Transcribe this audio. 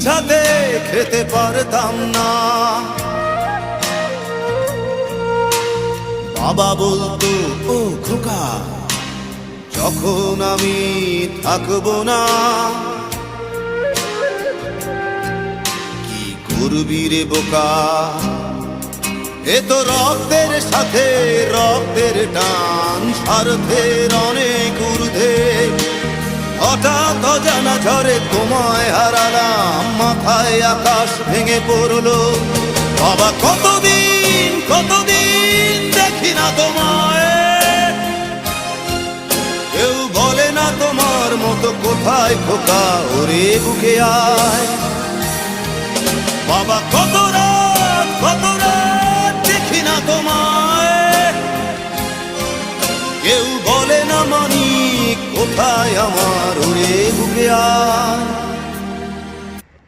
সাথে খেতে পারতাম না। বাবা বলতো, ও খোকা, যখন আমি থাকবো না, কি করবি রে বোকা, এ তো রক্তের সাথে রক্তের টান, স্বার্থের অনেক ঊর্ধ্বে। হঠাৎ অজানা ঝড়ে তোমায় হারালাম, মাথায় আকাশ ভেঙে পড়লো। বাবা কতদিন কতদিন দেখি না তোমায়, কেউ বলে না তোমার মতো কোথায় খোকা, ওরে বুকে আয়। বাবা কত রাত দেখি না তোমায়, কেউ বলে না মানি কোথায় আমার, ওরে বুকে আয়।